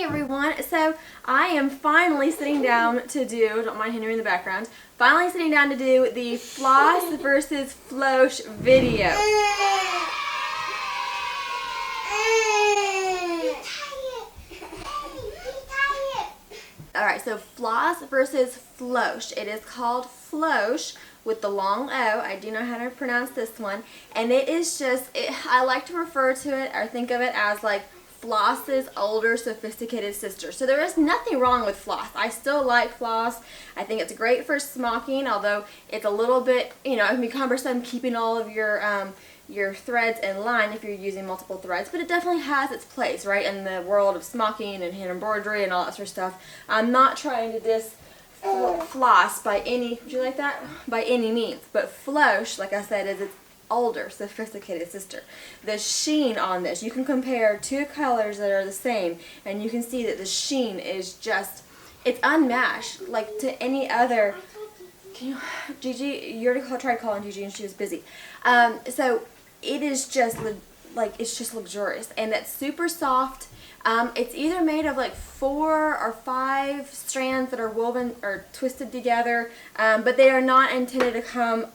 Hey everyone, so I am finally sitting down to do, don't mind Henry in the background, finally sitting down to do the floss versus floche video. Alright, so floss versus floche. It is called floche with the long O. I do know how to pronounce this one. And it is just, I like to refer to it or think of it as like floss's older sophisticated sister. So there is nothing wrong with floss. I still like floss. I think it's great for smocking, although it's a little bit, it can be cumbersome keeping all of your threads in line if you're using multiple threads, but it definitely has its place, right, in the world of smocking and hand embroidery and all that sort of stuff. I'm not trying to diss floss by any, would you like that? By any means, but floche, like I said, is its older, sophisticated sister. The sheen on this, you can compare two colors that are the same, and you can see that the sheen is just, it's unmatched, like to any other. Gigi, you already tried calling Gigi and she was busy. So it is just like, it's just luxurious, and it's super soft. It's either made of like 4 or 5 strands that are woven or twisted together, but they are not intended to come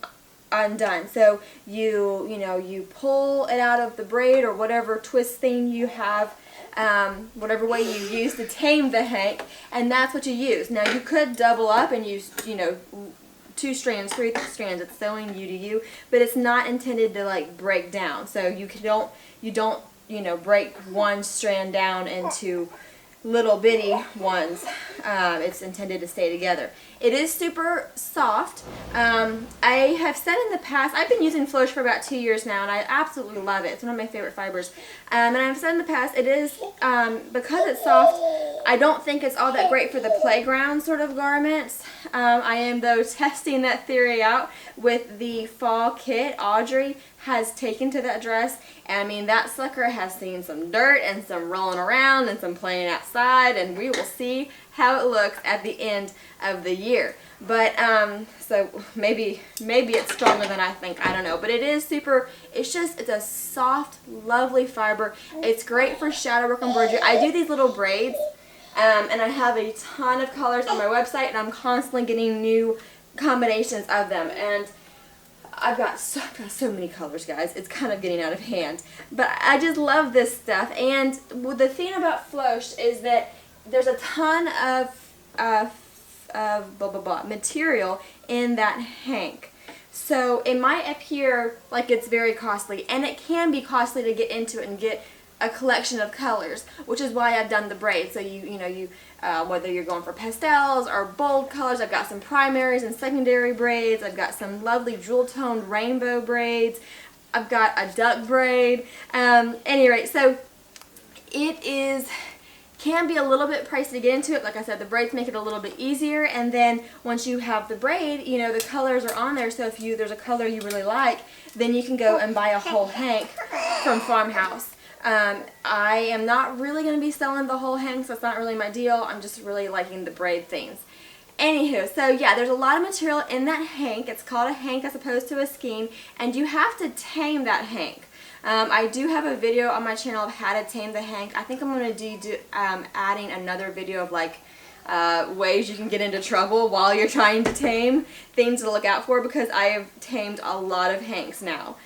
undone. So you pull it out of the braid or whatever twist thing you have, whatever way you use to tame the hank, and that's what you use. Now you could double up and use 2 strands, 3 strands. It's sewing you to you, but it's not intended to like break down. So you don't break one strand down into little bitty ones. It's intended to stay together. It is super soft. I have said in the past, I've been using floche for about 2 years now, and I absolutely love it. It's one of my favorite fibers. And I've said in the past, it is, because it's soft, I don't think it's all that great for the playground sort of garments. I am, though, testing that theory out with the fall kit Audrey has taken to that dress. And I mean, that sucker has seen some dirt and some rolling around and some playing outside, and we will see how it looks at the end of the year. But so maybe it's stronger than I think, I don't know, but it is super, it's a soft, lovely fiber. It's great for shadow work embroidery. I do these little braids, and I have a ton of colors on my website, and I'm constantly getting new combinations of them, and I've got so many colors, guys. It's kind of getting out of hand. But I just love this stuff. And the thing about floche is that there's a ton of material in that hank. So it might appear like it's very costly, and it can be costly to get into it and get a collection of colors, which is why I've done the braids. So whether you're going for pastels or bold colors, I've got some primaries and secondary braids. I've got some lovely jewel-toned rainbow braids. I've got a duck braid. Any rate, so it can be a little bit pricey to get into it. Like I said, the braids make it a little bit easier, and then once you have the braid, the colors are on there. So if there's a color you really like, then you can go and buy a whole hank from Farmhouse. I am not really going to be selling the whole hank, so it's not really my deal. I'm just really liking the braid things. Anywho, so yeah, there's a lot of material in that hank. It's called a hank as opposed to a skein, and you have to tame that hank. I do have a video on my channel of how to tame the hank. I think I'm going to do adding another video of like ways you can get into trouble while you're trying to tame, things to look out for, because I have tamed a lot of hanks now.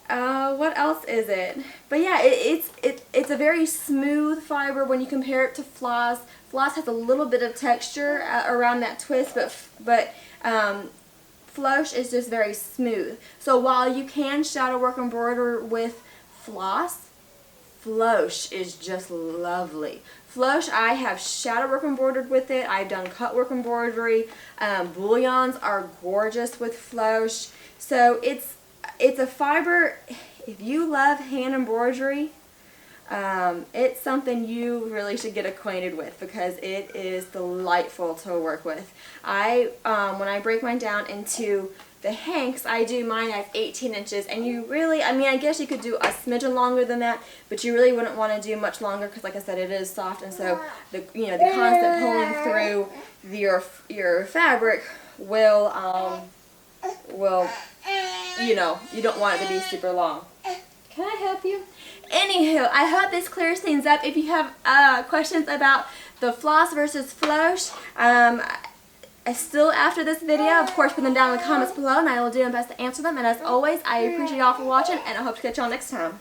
What else is it? But yeah, it's a very smooth fiber when you compare it to floss. Floss has a little bit of texture around that twist, but floche is just very smooth. So while you can shadow work embroider with floss, floche is just lovely. Floche, I have shadow work embroidered with it. I've done cut work embroidery. Bullions are gorgeous with floche. So it's a fiber, if you love hand embroidery, it's something you really should get acquainted with, because it is delightful to work with. When I break mine down into the hanks, I do mine at 18 inches, and you really, I guess you could do a smidgen longer than that, but you really wouldn't want to do much longer, because like I said, it is soft, and so the constant pulling through your fabric will you don't want it to be super long. Can I help you? Anywho, I hope this clears things up. If you have questions about the floss versus floche, still after this video, of course, put them down in the comments below, and I will do my best to answer them. And as always, I appreciate y'all for watching, and I hope to catch y'all next time.